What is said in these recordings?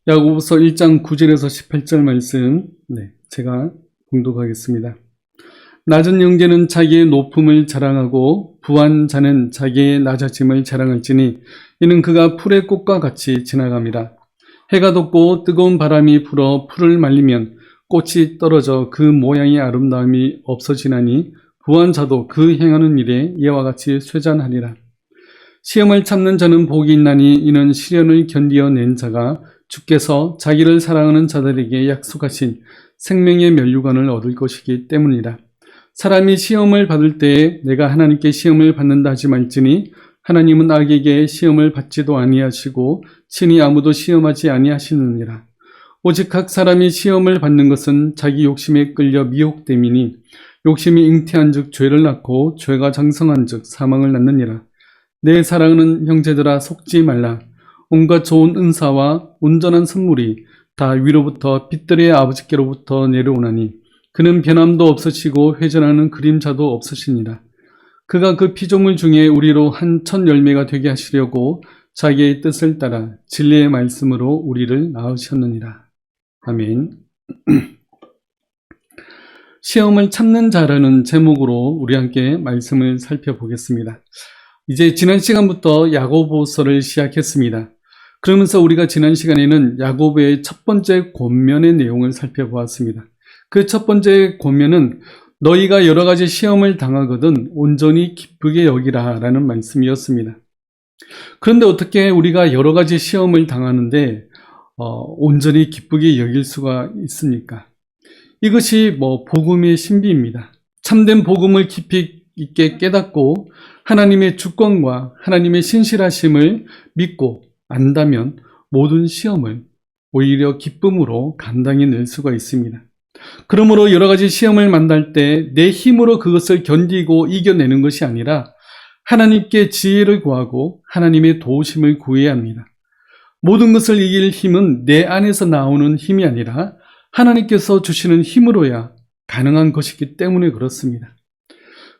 야고보서 1장 9절에서 18절 말씀, 제가 봉독하겠습니다. 낮은 형제는 자기의 높음을 자랑하고 부한 자는 자기의 낮아짐을 자랑할지니 이는 그가 풀의 꽃과 같이 지나갑니다. 해가 돋고 뜨거운 바람이 불어 풀을 말리면 꽃이 떨어져 그 모양의 아름다움이 없어지나니 부한 자도 그 행하는 일에 이와 같이 쇠잔하리라. 시험을 참는 자는 복이 있나니 이는 시련을 견디어 낸 자가 주께서 자기를 사랑하는 자들에게 약속하신 생명의 면류관을 얻을 것이기 때문이라. 사람이 시험을 받을 때에 내가 하나님께 시험을 받는다 하지 말지니 하나님은 악에게 시험을 받지도 아니하시고 친히 아무도 시험하지 아니하시느니라. 오직 각 사람이 시험을 받는 것은 자기 욕심에 끌려 미혹됨이니 욕심이 잉태한 즉 죄를 낳고 죄가 장성한 즉 사망을 낳느니라. 내 사랑하는 형제들아 속지 말라. 온갖 좋은 은사와 온전한 선물이 다 위로부터 빛들의 아버지께로부터 내려오나니 그는 변함도 없으시고 회전하는 그림자도 없으시니라. 그가 그 피조물 중에 우리로 한 첫 열매가 되게 하시려고 자기의 뜻을 따라 진리의 말씀으로 우리를 낳으셨느니라. 아멘. 시험을 참는 자라는 제목으로 우리 함께 말씀을 살펴보겠습니다. 이제 지난 시간부터 야고보서를 시작했습니다. 그러면서 우리가 지난 시간에는 야고보의 첫 번째 권면의 내용을 살펴보았습니다. 그 첫 번째 권면은 너희가 여러 가지 시험을 당하거든 온전히 기쁘게 여기라 라는 말씀이었습니다. 그런데 어떻게 우리가 여러 가지 시험을 당하는데 온전히 기쁘게 여길 수가 있습니까? 이것이 복음의 신비입니다. 참된 복음을 깊이 있게 깨닫고 하나님의 주권과 하나님의 신실하심을 믿고 안다면 모든 시험을 오히려 기쁨으로 감당해 낼 수가 있습니다. 그러므로 여러 가지 시험을 만날 때 내 힘으로 그것을 견디고 이겨내는 것이 아니라 하나님께 지혜를 구하고 하나님의 도우심을 구해야 합니다. 모든 것을 이길 힘은 내 안에서 나오는 힘이 아니라 하나님께서 주시는 힘으로야 가능한 것이기 때문에 그렇습니다.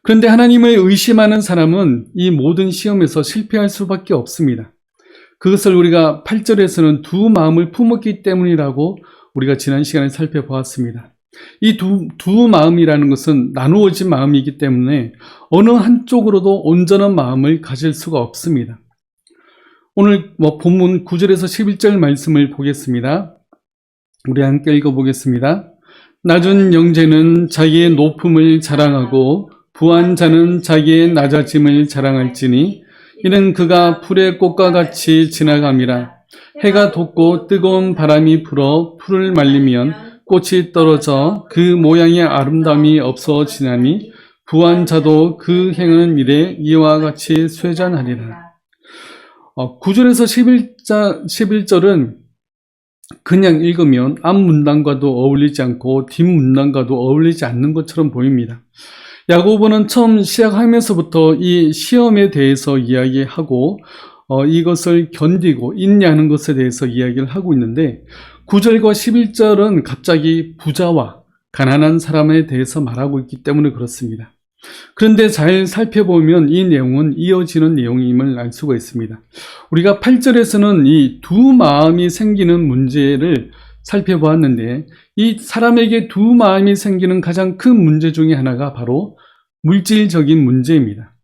그런데 하나님을 의심하는 사람은 이 모든 시험에서 실패할 수밖에 없습니다. 그것을 우리가 8절에서는 두 마음을 품었기 때문이라고 우리가 지난 시간에 살펴보았습니다. 이 두 마음이라는 것은 나누어진 마음이기 때문에 어느 한쪽으로도 온전한 마음을 가질 수가 없습니다. 오늘 본문 9절에서 11절 말씀을 보겠습니다. 우리 함께 읽어보겠습니다. 낮은 형제는 자기의 높음을 자랑하고 부한 자는 자기의 낮아짐을 자랑할지니 이는 그가 풀의 꽃과 같이 지나감이라. 해가 돋고 뜨거운 바람이 불어 풀을 말리면 꽃이 떨어져 그 모양의 아름다움이 없어지나니 부한 자도 그 행하는 일에 이와 같이 쇠잔하리라. 9절에서 11절은 그냥 읽으면 앞 문단과도 어울리지 않고 뒷 문단과도 어울리지 않는 것처럼 보입니다. 야고보는 처음 시작하면서부터 이 시험에 대해서 이야기하고 이것을 견디고 인내하는 것에 대해서 이야기를 하고 있는데 9절과 11절은 갑자기 부자와 가난한 사람에 대해서 말하고 있기 때문에 그렇습니다. 그런데 잘 살펴보면 이 내용은 이어지는 내용임을 알 수가 있습니다. 우리가 8절에서는 이 두 마음이 생기는 문제를 살펴보았는데 이 사람에게 두 마음이 생기는 가장 큰 문제 중에 하나가 바로 물질적인 문제입니다.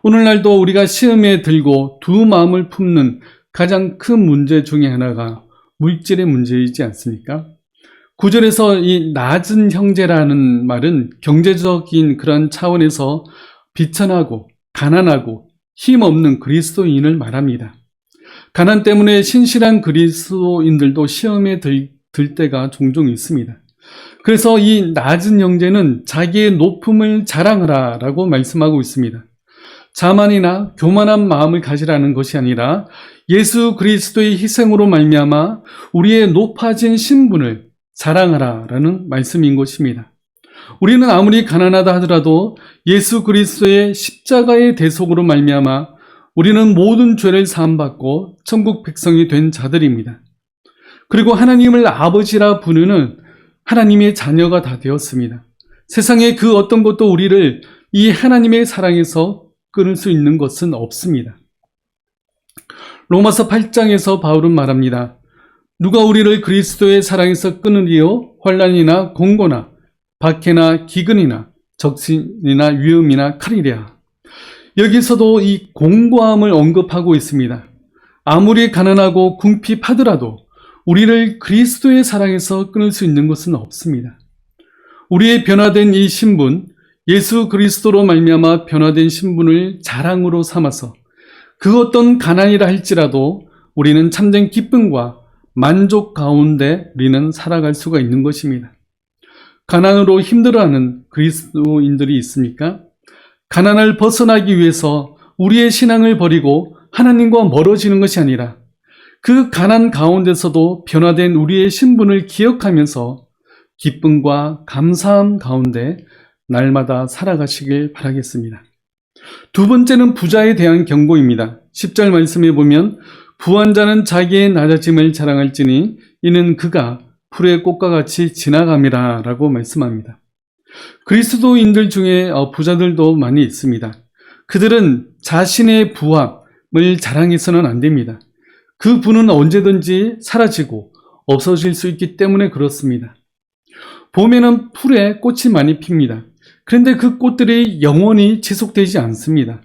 오늘날도 우리가 시험에 들고 두 마음을 품는 가장 큰 문제 중에 하나가 물질의 문제이지 않습니까? 9절에서 이 낮은 형제라는 말은 경제적인 그런 차원에서 비천하고 가난하고 힘없는 그리스도인을 말합니다. 가난 때문에 신실한 그리스도인들도 시험에 들 때가 종종 있습니다. 그래서 이 낮은 형제는 자기의 높음을 자랑하라 라고 말씀하고 있습니다. 자만이나 교만한 마음을 가지라는 것이 아니라 예수 그리스도의 희생으로 말미암아 우리의 높아진 신분을 자랑하라 라는 말씀인 것입니다. 우리는 아무리 가난하다 하더라도 예수 그리스도의 십자가의 대속으로 말미암아 우리는 모든 죄를 사함받고 천국 백성이 된 자들입니다. 그리고 하나님을 아버지라 부르는 하나님의 자녀가 다 되었습니다. 세상의 그 어떤 것도 우리를 이 하나님의 사랑에서 끊을 수 있는 것은 없습니다. 로마서 8장에서 바울은 말합니다. 누가 우리를 그리스도의 사랑에서 끊으리요? 환난이나 공고나 박해나 기근이나 적신이나 위험이나 칼이랴. 여기서도 이 공고함을 언급하고 있습니다. 아무리 가난하고 궁핍하더라도 우리를 그리스도의 사랑에서 끊을 수 있는 것은 없습니다. 우리의 변화된 이 신분, 예수 그리스도로 말미암아 변화된 신분을 자랑으로 삼아서 그 어떤 가난이라 할지라도 우리는 참된 기쁨과 만족 가운데 우리는 살아갈 수가 있는 것입니다. 가난으로 힘들어하는 그리스도인들이 있습니까? 가난을 벗어나기 위해서 우리의 신앙을 버리고 하나님과 멀어지는 것이 아니라 그 가난 가운데서도 변화된 우리의 신분을 기억하면서 기쁨과 감사함 가운데 날마다 살아가시길 바라겠습니다. 두 번째는 부자에 대한 경고입니다. 10절 말씀에 보면 부한 자는 자기의 낮아짐을 자랑할지니 이는 그가 풀의 꽃과 같이 지나감이라 라고 말씀합니다. 그리스도인들 중에 부자들도 많이 있습니다. 그들은 자신의 부함을 자랑해서는 안 됩니다. 그 부는 언제든지 사라지고 없어질 수 있기 때문에 그렇습니다. 봄에는 풀에 꽃이 많이 핍니다. 그런데 그 꽃들이 영원히 지속되지 않습니다.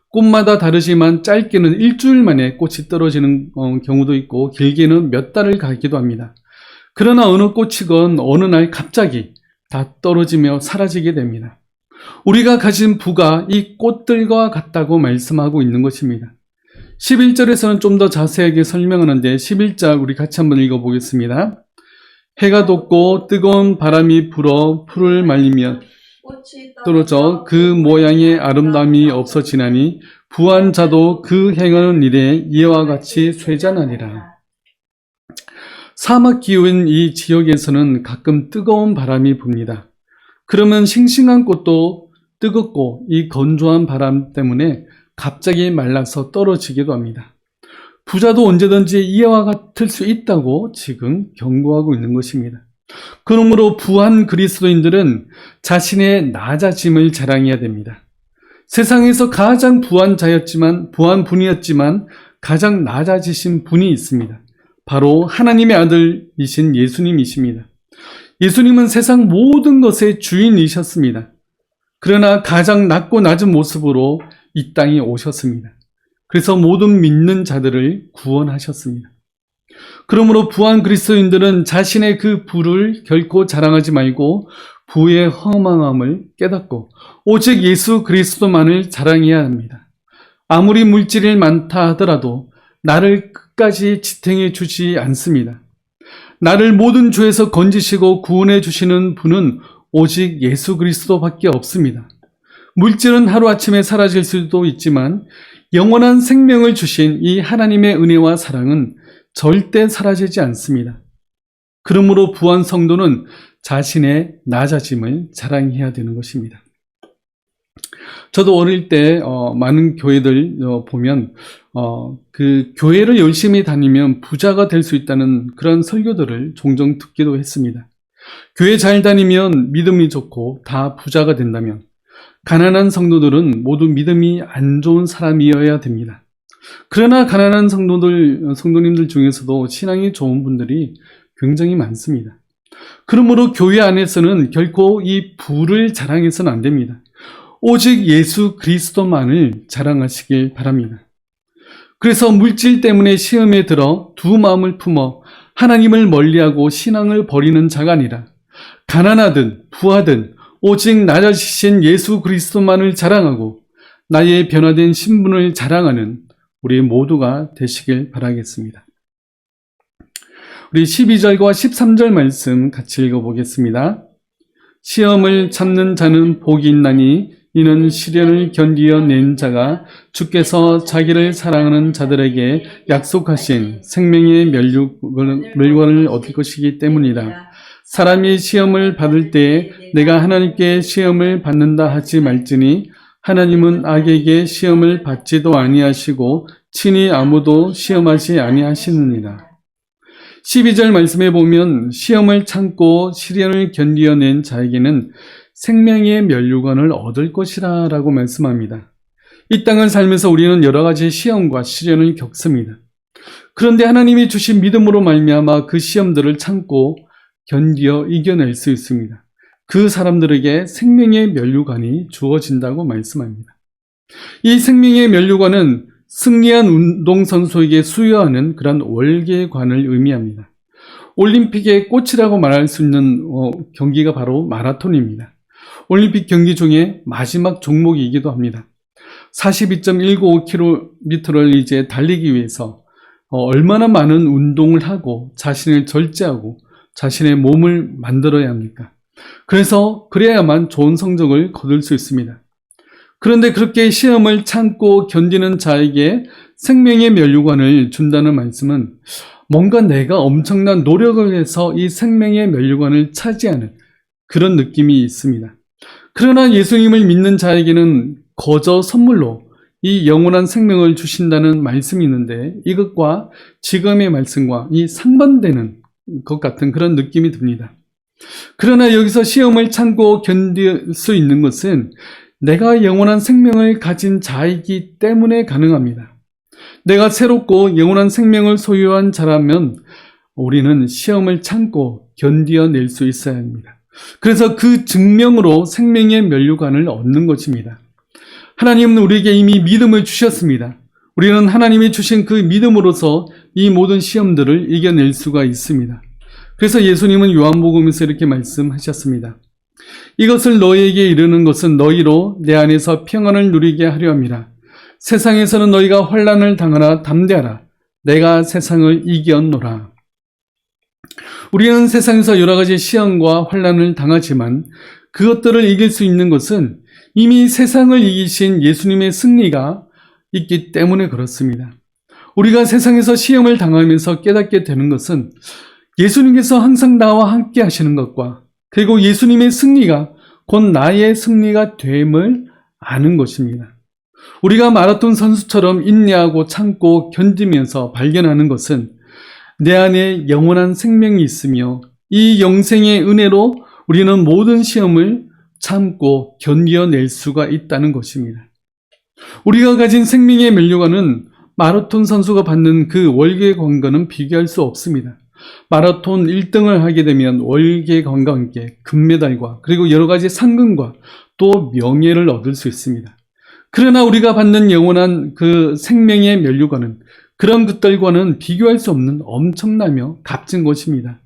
꽃마다 다르지만 짧게는 일주일 만에 꽃이 떨어지는 경우도 있고 길게는 몇 달을 가기도 합니다. 그러나 어느 꽃이건 어느 날 갑자기 다 떨어지며 사라지게 됩니다. 우리가 가진 부가 이 꽃들과 같다고 말씀하고 있는 것입니다. 11절에서는 좀 더 자세하게 설명하는데 11절 우리 같이 한번 읽어보겠습니다. 해가 돋고 뜨거운 바람이 불어 풀을 말리며 떨어져 그 모양의 아름다움이 없어지나니 부한 자도 그 행하는 일에 이와 같이 쇠잔하리라. 사막 기후인 이 지역에서는 가끔 뜨거운 바람이 붑니다. 그러면 싱싱한 꽃도 뜨겁고 이 건조한 바람 때문에 갑자기 말라서 떨어지기도 합니다. 부자도 언제든지 이와 같을 수 있다고 지금 경고하고 있는 것입니다. 그러므로 부한 그리스도인들은 자신의 낮아짐을 자랑해야 됩니다. 세상에서 가장 부한 분이었지만 가장 낮아지신 분이 있습니다. 바로 하나님의 아들이신 예수님이십니다. 예수님은 세상 모든 것의 주인이셨습니다. 그러나 가장 낮고 낮은 모습으로 이 땅에 오셨습니다. 그래서 모든 믿는 자들을 구원하셨습니다. 그러므로 부한 그리스도인들은 자신의 그 부를 결코 자랑하지 말고 부의 허망함을 깨닫고 오직 예수 그리스도만을 자랑해야 합니다. 아무리 물질이 많다 하더라도 나를 끝까지 지탱해 주지 않습니다. 나를 모든 죄에서 건지시고 구원해 주시는 분은 오직 예수 그리스도밖에 없습니다. 물질은 하루아침에 사라질 수도 있지만 영원한 생명을 주신 이 하나님의 은혜와 사랑은 절대 사라지지 않습니다. 그러므로 부한 성도는 자신의 낮아짐을 자랑해야 되는 것입니다. 저도 어릴 때 많은 교회들 보면 그 교회를 열심히 다니면 부자가 될 수 있다는 그런 설교들을 종종 듣기도 했습니다. 교회 잘 다니면 믿음이 좋고 다 부자가 된다면 가난한 성도들은 모두 믿음이 안 좋은 사람이어야 됩니다. 그러나 가난한 성도님들 중에서도 신앙이 좋은 분들이 굉장히 많습니다. 그러므로 교회 안에서는 결코 이 부를 자랑해서는 안 됩니다. 오직 예수 그리스도만을 자랑하시길 바랍니다. 그래서 물질 때문에 시험에 들어 두 마음을 품어 하나님을 멀리하고 신앙을 버리는 자가 아니라 가난하든 부하든 오직 낮아지신 예수 그리스도만을 자랑하고 나의 변화된 신분을 자랑하는 우리 모두가 되시길 바라겠습니다. 우리 12절과 13절 말씀 같이 읽어보겠습니다. 시험을 참는 자는 복이 있나니 이는 시련을 견디어 낸 자가 주께서 자기를 사랑하는 자들에게 약속하신 생명의 멸관을 얻을 것이기 때문이라. 사람이 시험을 받을 때에 내가 하나님께 시험을 받는다 하지 말지니 하나님은 악에게 시험을 받지도 아니하시고 친히 아무도 시험하지 아니하시느니라. 12절 말씀에 보면 시험을 참고 시련을 견디어낸 자에게는 생명의 면류관을 얻을 것이라 라고 말씀합니다. 이 땅을 살면서 우리는 여러 가지 시험과 시련을 겪습니다. 그런데 하나님이 주신 믿음으로 말미암아 그 시험들을 참고 견디어 이겨낼 수 있습니다. 그 사람들에게 생명의 면류관이 주어진다고 말씀합니다. 이 생명의 면류관은 승리한 운동선수에게 수여하는 그런 월계관을 의미합니다. 올림픽의 꽃이라고 말할 수 있는 경기가 바로 마라톤입니다. 올림픽 경기 중에 마지막 종목이기도 합니다. 42.195km를 이제 달리기 위해서 얼마나 많은 운동을 하고 자신을 절제하고 자신의 몸을 만들어야 합니까? 그래서 그래야만 좋은 성적을 거둘 수 있습니다. 그런데 그렇게 시험을 참고 견디는 자에게 생명의 면류관을 준다는 말씀은 뭔가 내가 엄청난 노력을 해서 이 생명의 면류관을 차지하는 그런 느낌이 있습니다. 그러나 예수님을 믿는 자에게는 거저 선물로 이 영원한 생명을 주신다는 말씀이 있는데 이것과 지금의 말씀과 이 상반되는 것 같은 그런 느낌이 듭니다. 그러나 여기서 시험을 참고 견딜 수 있는 것은 내가 영원한 생명을 가진 자이기 때문에 가능합니다. 내가 새롭고 영원한 생명을 소유한 자라면 우리는 시험을 참고 견디어낼 수 있어야 합니다. 그래서 그 증명으로 생명의 면류관을 얻는 것입니다. 하나님은 우리에게 이미 믿음을 주셨습니다. 우리는 하나님이 주신 그 믿음으로서 이 모든 시험들을 이겨낼 수가 있습니다. 그래서 예수님은 요한복음에서 이렇게 말씀하셨습니다. 이것을 너희에게 이르는 것은 너희로 내 안에서 평안을 누리게 하려 함이라. 세상에서는 너희가 환난을 당하나 담대하라. 내가 세상을 이겼노라. 우리는 세상에서 여러 가지 시험과 환난을 당하지만 그것들을 이길 수 있는 것은 이미 세상을 이기신 예수님의 승리가 있기 때문에 그렇습니다. 우리가 세상에서 시험을 당하면서 깨닫게 되는 것은 예수님께서 항상 나와 함께 하시는 것과 그리고 예수님의 승리가 곧 나의 승리가 됨을 아는 것입니다. 우리가 마라톤 선수처럼 인내하고 참고 견디면서 발견하는 것은 내 안에 영원한 생명이 있으며 이 영생의 은혜로 우리는 모든 시험을 참고 견뎌낼 수가 있다는 것입니다. 우리가 가진 생명의 면류관은 마라톤 선수가 받는 그 월계관과는 비교할 수 없습니다. 마라톤 1등을 하게 되면 월계관과 함께 금메달과 그리고 여러 가지 상금과 또 명예를 얻을 수 있습니다. 그러나 우리가 받는 영원한 그 생명의 면류관은 그런 것들과는 비교할 수 없는 엄청나며 값진 것입니다.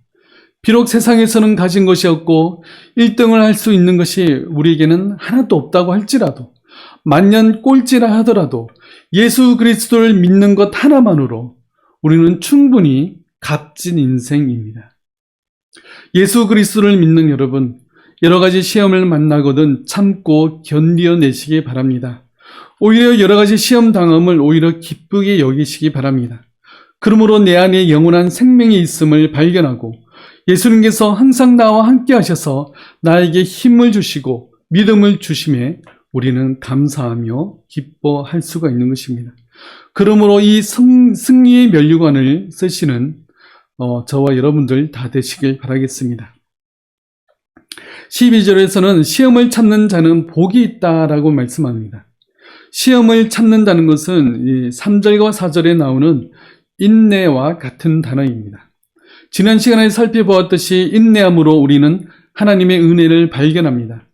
비록 세상에서는 가진 것이 없고 1등을 할 수 있는 것이 우리에게는 하나도 없다고 할지라도 만년 꼴찌라 하더라도 예수 그리스도를 믿는 것 하나만으로 우리는 충분히 값진 인생입니다. 예수 그리스도를 믿는 여러분, 여러 가지 시험을 만나거든 참고 견디어내시기 바랍니다. 오히려 여러 가지 시험 당함을 오히려 기쁘게 여기시기 바랍니다. 그러므로 내 안에 영원한 생명이 있음을 발견하고 예수님께서 항상 나와 함께 하셔서 나에게 힘을 주시고 믿음을 주심에 우리는 감사하며 기뻐할 수가 있는 것입니다. 그러므로 이 승리의 면류관을 쓰시는 저와 여러분들 다 되시길 바라겠습니다. 12절에서는 시험을 참는 자는 복이 있다라고 말씀합니다. 시험을 참는다는 것은 이 3절과 4절에 나오는 인내와 같은 단어입니다. 지난 시간에 살펴보았듯이 인내함으로 우리는 하나님의 은혜를 발견합니다.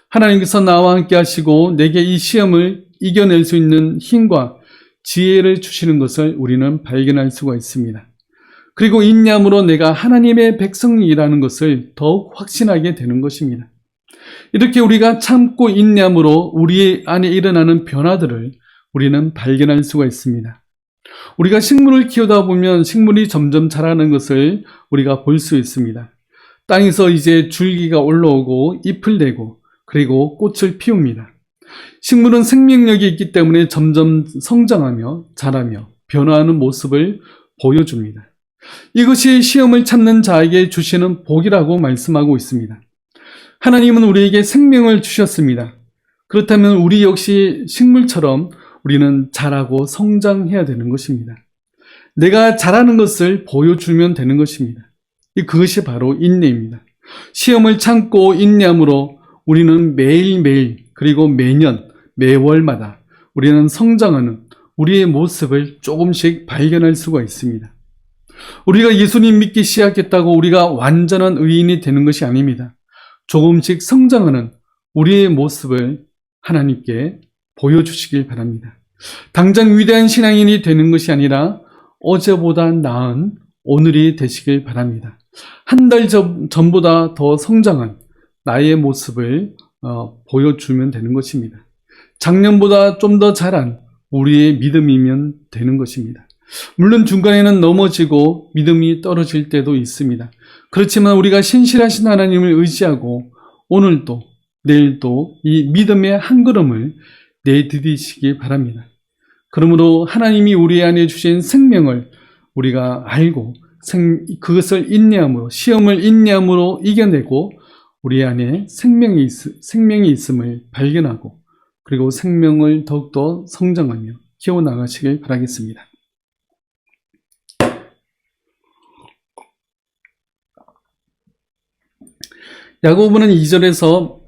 하나님께서 나와 함께 하시고 내게 이 시험을 이겨낼 수 있는 힘과 지혜를 주시는 것을 우리는 발견할 수가 있습니다. 그리고 인내함으로 내가 하나님의 백성이라는 것을 더욱 확신하게 되는 것입니다. 이렇게 우리가 참고 인내함으로 우리 안에 일어나는 변화들을 우리는 발견할 수가 있습니다. 우리가 식물을 키우다 보면 식물이 점점 자라는 것을 우리가 볼 수 있습니다. 땅에서 이제 줄기가 올라오고 잎을 내고 그리고 꽃을 피웁니다. 식물은 생명력이 있기 때문에 점점 성장하며 자라며 변화하는 모습을 보여줍니다. 이것이 시험을 참는 자에게 주시는 복이라고 말씀하고 있습니다. 하나님은 우리에게 생명을 주셨습니다. 그렇다면 우리 역시 식물처럼 우리는 자라고 성장해야 되는 것입니다. 내가 자라는 것을 보여주면 되는 것입니다. 그것이 바로 인내입니다. 시험을 참고 인내함으로 우리는 매일매일 그리고 매년 매월마다 우리는 성장하는 우리의 모습을 조금씩 발견할 수가 있습니다. 우리가 예수님 믿기 시작했다고 우리가 완전한 의인이 되는 것이 아닙니다. 조금씩 성장하는 우리의 모습을 하나님께 보여주시길 바랍니다. 당장 위대한 신앙인이 되는 것이 아니라 어제보다 나은 오늘이 되시길 바랍니다. 한 달 전보다 더 성장한 나의 모습을 보여주면 되는 것입니다. 작년보다 좀 더 자란 우리의 믿음이면 되는 것입니다. 물론 중간에는 넘어지고 믿음이 떨어질 때도 있습니다. 그렇지만 우리가 신실하신 하나님을 의지하고 오늘도 내일도 이 믿음의 한 걸음을 내디디시기 바랍니다. 그러므로 하나님이 우리 안에 주신 생명을 우리가 알고 그것을 인내함으로, 시험을 인내함으로 이겨내고 우리 안에 생명이 있음을 발견하고 그리고 생명을 더욱더 성장하며 키워나가시길 바라겠습니다. 야고보는 2절에서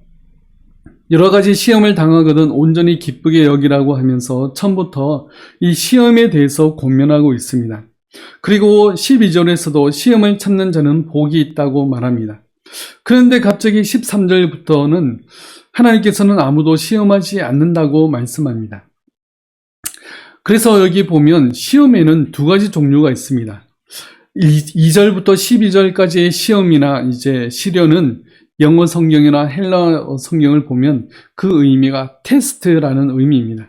여러 가지 시험을 당하거든 온전히 기쁘게 여기라고 하면서 처음부터 이 시험에 대해서 권면하고 있습니다. 그리고 12절에서도 시험을 참는 자는 복이 있다고 말합니다. 그런데 갑자기 13절부터는 하나님께서는 아무도 시험하지 않는다고 말씀합니다. 그래서 여기 보면 시험에는 두 가지 종류가 있습니다. 2절부터 12절까지의 시험이나 이제 시련은 영어 성경이나 헬라어 성경을 보면 그 의미가 테스트라는 의미입니다.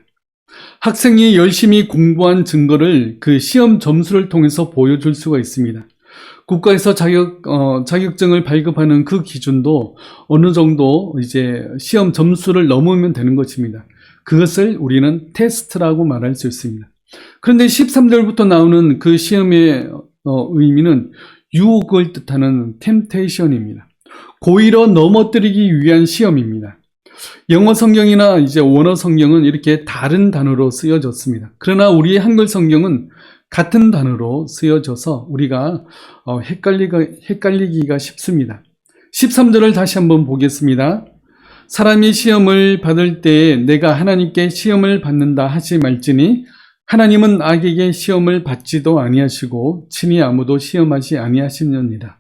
학생이 열심히 공부한 증거를 그 시험 점수를 통해서 보여줄 수가 있습니다. 국가에서 자격증을 발급하는 그 기준도 어느 정도 이제 시험 점수를 넘으면 되는 것입니다. 그것을 우리는 테스트라고 말할 수 있습니다. 그런데 13절부터 나오는 그 시험의 의미는 유혹을 뜻하는 temptation입니다. 고의로 넘어뜨리기 위한 시험입니다. 영어 성경이나 이제 원어 성경은 이렇게 다른 단어로 쓰여졌습니다. 그러나 우리의 한글 성경은 같은 단어로 쓰여져서 우리가 헷갈리기가 쉽습니다. 13절을 다시 한번 보겠습니다. 사람이 시험을 받을 때에 내가 하나님께 시험을 받는다 하지 말지니 하나님은 악에게 시험을 받지도 아니하시고 친히 아무도 시험하지 아니하시느니라.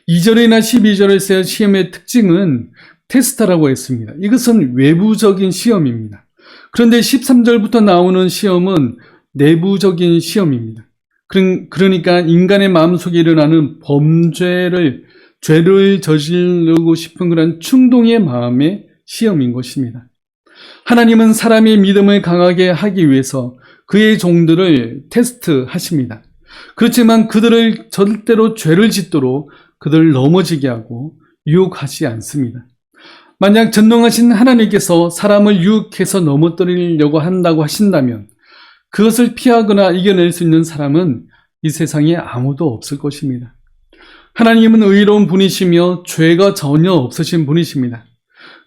2절이나 12절에서의 시험의 특징은 테스트라고 했습니다. 이것은 외부적인 시험입니다. 그런데 13절부터 나오는 시험은 내부적인 시험입니다. 그러니까 인간의 마음속에 일어나는 죄를 저지르고 싶은 그런 충동의 마음의 시험인 것입니다. 하나님은 사람의 믿음을 강하게 하기 위해서 그의 종들을 테스트하십니다. 그렇지만 그들을 절대로 죄를 짓도록 그들을 넘어지게 하고 유혹하지 않습니다. 만약 전능하신 하나님께서 사람을 유혹해서 넘어뜨리려고 한다고 하신다면 그것을 피하거나 이겨낼 수 있는 사람은 이 세상에 아무도 없을 것입니다. 하나님은 의로운 분이시며 죄가 전혀 없으신 분이십니다.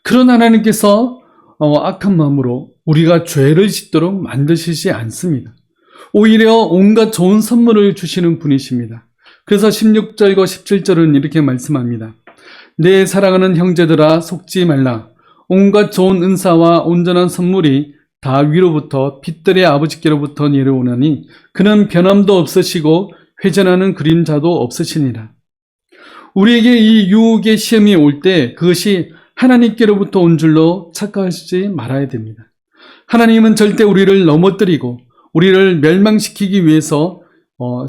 그런 하나님께서 악한 마음으로 우리가 죄를 짓도록 만드시지 않습니다. 오히려 온갖 좋은 선물을 주시는 분이십니다. 그래서 16절과 17절은 이렇게 말씀합니다. 내 사랑하는 형제들아 속지 말라. 온갖 좋은 은사와 온전한 선물이 다 위로부터 빛들의 아버지께로부터 내려오나니 그는 변함도 없으시고 회전하는 그림자도 없으시니라. 우리에게 이 유혹의 시험이 올 때 그것이 하나님께로부터 온 줄로 착각하지 말아야 됩니다. 하나님은 절대 우리를 넘어뜨리고 우리를 멸망시키기 위해서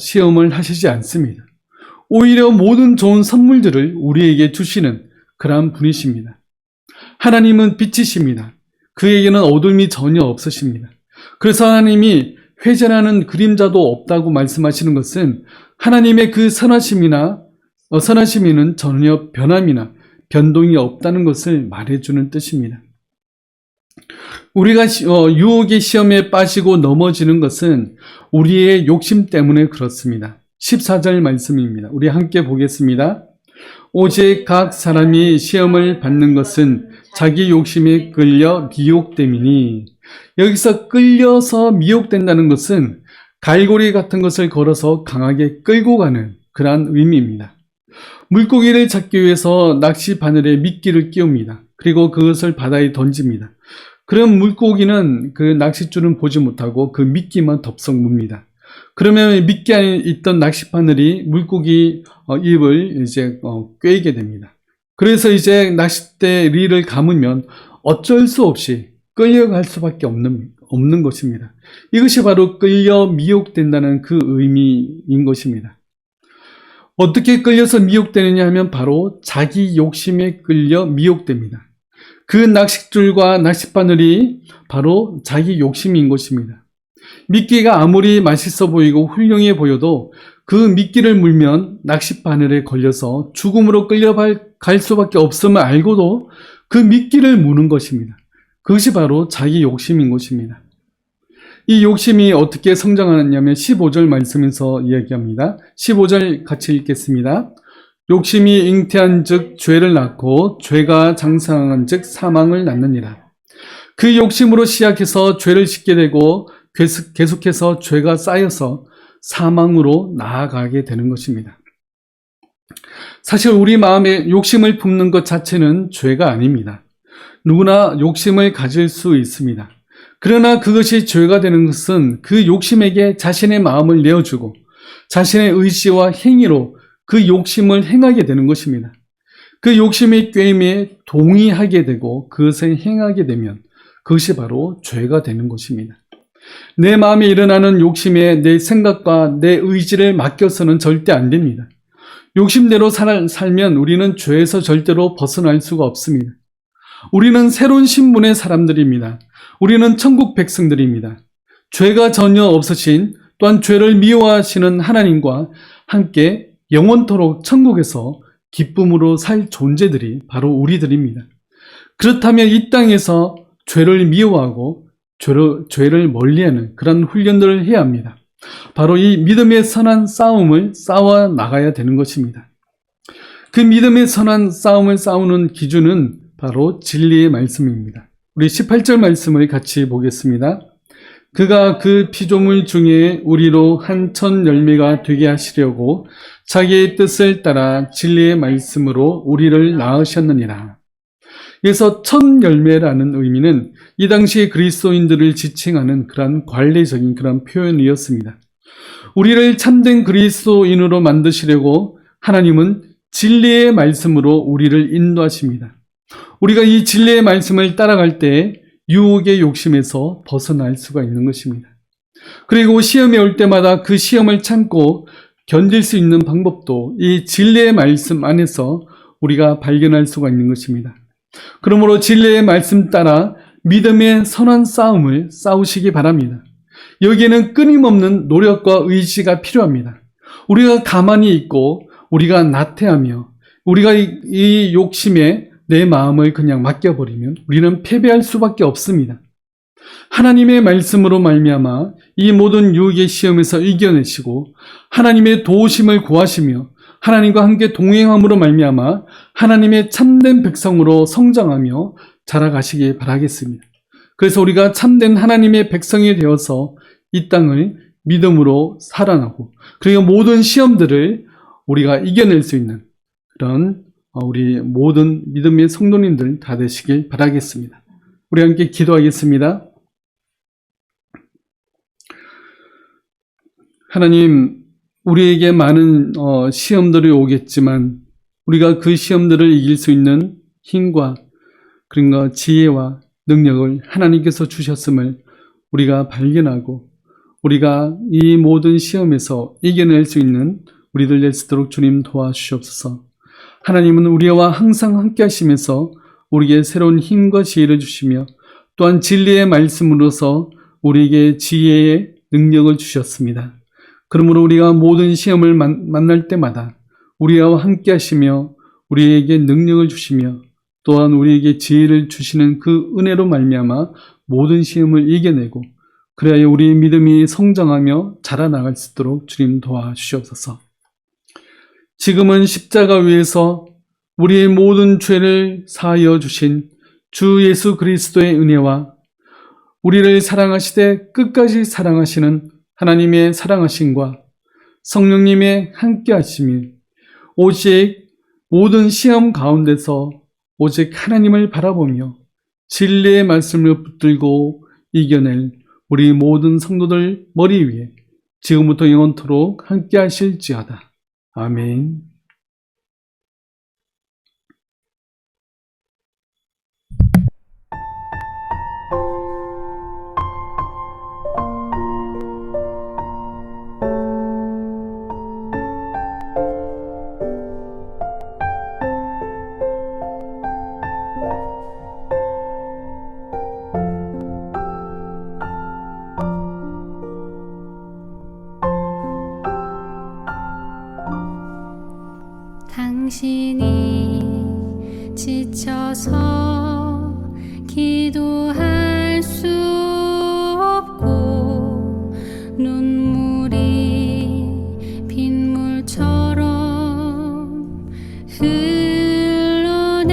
시험을 하시지 않습니다. 오히려 모든 좋은 선물들을 우리에게 주시는 그러한 분이십니다. 하나님은 빛이십니다. 그에게는 어둠이 전혀 없으십니다. 그래서 하나님이 회전하는 그림자도 없다고 말씀하시는 것은 하나님의 그 선하심에는 전혀 변함이나 변동이 없다는 것을 말해주는 뜻입니다. 우리가 유혹의 시험에 빠지고 넘어지는 것은 우리의 욕심 때문에 그렇습니다. 14절 말씀입니다. 우리 함께 보겠습니다. 오직 각 사람이 시험을 받는 것은 자기 욕심에 끌려 미혹됨이니. 여기서 끌려서 미혹된다는 것은 갈고리 같은 것을 걸어서 강하게 끌고 가는 그러한 의미입니다. 물고기를 잡기 위해서 낚시 바늘에 미끼를 끼웁니다. 그리고 그것을 바다에 던집니다. 그럼 물고기는 그 낚싯줄은 보지 못하고 그 미끼만 덥석 뭅니다. 그러면 미끼 안에 있던 낚싯바늘이 물고기 입을 이제 꿰게 됩니다. 그래서 이제 낚싯대 릴을 감으면 어쩔 수 없이 끌려갈 수밖에 없는 것입니다. 이것이 바로 끌려 미혹된다는 그 의미인 것입니다. 어떻게 끌려서 미혹되느냐 하면 바로 자기 욕심에 끌려 미혹됩니다. 그 낚싯줄과 낚싯바늘이 바로 자기 욕심인 것입니다. 미끼가 아무리 맛있어 보이고 훌륭해 보여도 그 미끼를 물면 낚싯바늘에 걸려서 죽음으로 끌려갈 수밖에 없음을 알고도 그 미끼를 무는 것입니다. 그것이 바로 자기 욕심인 것입니다. 이 욕심이 어떻게 성장하느냐면 15절 말씀에서 이야기합니다. 15절 같이 읽겠습니다. 욕심이 잉태한 즉 죄를 낳고 죄가 장성한 즉 사망을 낳느니라. 그 욕심으로 시작해서 죄를 짓게 되고 계속해서 죄가 쌓여서 사망으로 나아가게 되는 것입니다. 사실 우리 마음에 욕심을 품는 것 자체는 죄가 아닙니다. 누구나 욕심을 가질 수 있습니다. 그러나 그것이 죄가 되는 것은 그 욕심에게 자신의 마음을 내어주고 자신의 의지와 행위로 그 욕심을 행하게 되는 것입니다. 그 욕심의 꾀임에 동의하게 되고 그것을 행하게 되면 그것이 바로 죄가 되는 것입니다. 내 마음에 일어나는 욕심에 내 생각과 내 의지를 맡겨서는 절대 안 됩니다. 욕심대로 살면 우리는 죄에서 절대로 벗어날 수가 없습니다. 우리는 새로운 신분의 사람들입니다. 우리는 천국 백성들입니다. 죄가 전혀 없으신 또한 죄를 미워하시는 하나님과 함께 영원토록 천국에서 기쁨으로 살 존재들이 바로 우리들입니다. 그렇다면 이 땅에서 죄를 미워하고 죄를 멀리하는 그런 훈련들을 해야 합니다. 바로 이 믿음의 선한 싸움을 싸워 나가야 되는 것입니다. 그 믿음의 선한 싸움을 싸우는 기준은 바로 진리의 말씀입니다. 우리 18절 말씀을 같이 보겠습니다. 그가 그 피조물 중에 우리로 한 천 열매가 되게 하시려고 자기의 뜻을 따라 진리의 말씀으로 우리를 낳으셨느니라. 그래서 천 열매라는 의미는 이 당시 그리스도인들을 지칭하는 그런 관례적인 그런 표현이었습니다. 우리를 참된 그리스도인으로 만드시려고 하나님은 진리의 말씀으로 우리를 인도하십니다. 우리가 이 진리의 말씀을 따라갈 때 유혹의 욕심에서 벗어날 수가 있는 것입니다. 그리고 시험이 올 때마다 그 시험을 참고 견딜 수 있는 방법도 이 진리의 말씀 안에서 우리가 발견할 수가 있는 것입니다. 그러므로 진리의 말씀 따라 믿음의 선한 싸움을 싸우시기 바랍니다. 여기에는 끊임없는 노력과 의지가 필요합니다. 우리가 가만히 있고 우리가 나태하며 우리가 이 욕심에 내 마음을 그냥 맡겨버리면 우리는 패배할 수밖에 없습니다. 하나님의 말씀으로 말미암아 이 모든 유혹의 시험에서 이겨내시고 하나님의 도우심을 구하시며 하나님과 함께 동행함으로 말미암아 하나님의 참된 백성으로 성장하며 자라가시기 바라겠습니다. 그래서 우리가 참된 하나님의 백성이 되어서 이 땅을 믿음으로 살아나고 그리고 모든 시험들을 우리가 이겨낼 수 있는 그런 우리 모든 믿음의 성도님들 다 되시길 바라겠습니다. 우리 함께 기도하겠습니다. 하나님, 우리에게 많은 시험들이 오겠지만 우리가 그 시험들을 이길 수 있는 힘과 그런 지혜와 능력을 하나님께서 주셨음을 우리가 발견하고 우리가 이 모든 시험에서 이겨낼 수 있는 우리들 될 수 있도록 주님 도와주시옵소서. 하나님은 우리와 항상 함께 하시면서 우리에게 새로운 힘과 지혜를 주시며 또한 진리의 말씀으로서 우리에게 지혜의 능력을 주셨습니다. 그러므로 우리가 모든 시험을 만날 때마다 우리와 함께 하시며 우리에게 능력을 주시며 또한 우리에게 지혜를 주시는 그 은혜로 말미암아 모든 시험을 이겨내고 그래야 우리의 믿음이 성장하며 자라나갈 수 있도록 주님 도와주시옵소서. 지금은 십자가 위에서 우리의 모든 죄를 사하여 주신 주 예수 그리스도의 은혜와 우리를 사랑하시되 끝까지 사랑하시는 하나님의 사랑하심과 성령님의 함께하심이 오직 모든 시험 가운데서 오직 하나님을 바라보며 진리의 말씀을 붙들고 이겨낼 우리 모든 성도들 머리 위에 지금부터 영원토록 함께 하실지어다. 아멘. 당신이 지쳐서 기도할 수 없고 눈물이 빗물처럼 흘러내릴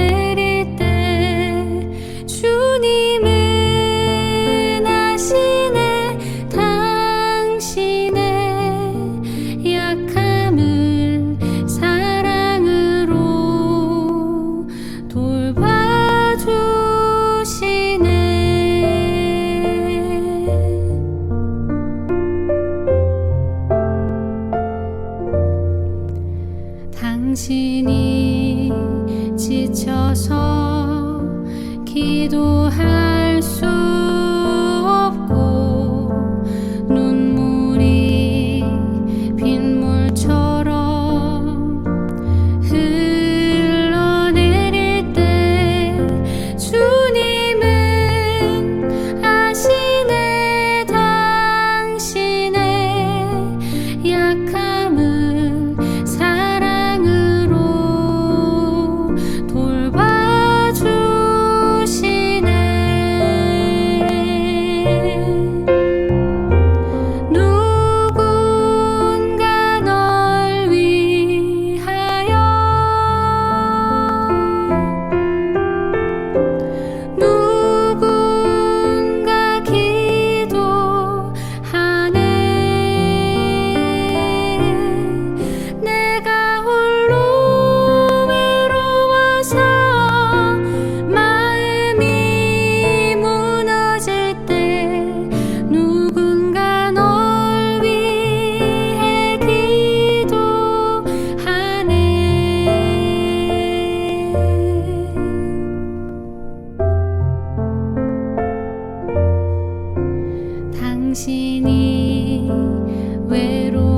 때 주님은 아시네. 당신의 약함을 사랑으로 돌봐주시네. 당신이 지쳐서 기도할 수 없고 눈물이 빗물처럼 흘러내릴 때 주님은 아시네. 당신의 약함을 사랑으로 돌봐주시네. 누군가 널 위하여 누군가 기도하네. 내가 홀로 외로워서 마음이 무너질 때 누군가 널 위해 기도하네. 당신이 외로워